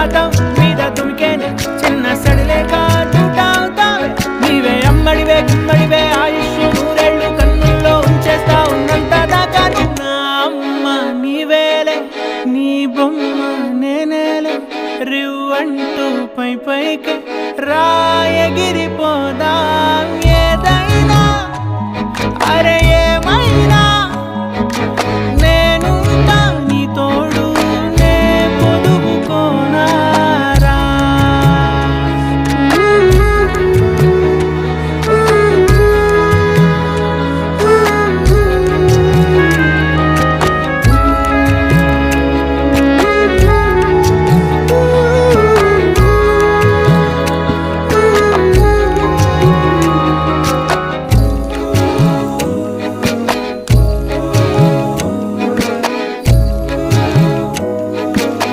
సుప్రభాతం మీద తుమికేనే చిన్న సడిలేక చూటావుతావే నీవే అమ్మడివే గుమ్మడివే ఆయుష్ నూరేళ్ళు కన్నుల్లో ఉంచేస్తా ఉన్నంత దాకా నా అమ్మ నీవేలే నీ బొమ్మ నేనేలే రివ్వంటూ పై పైకి రాయగిరిపోదాం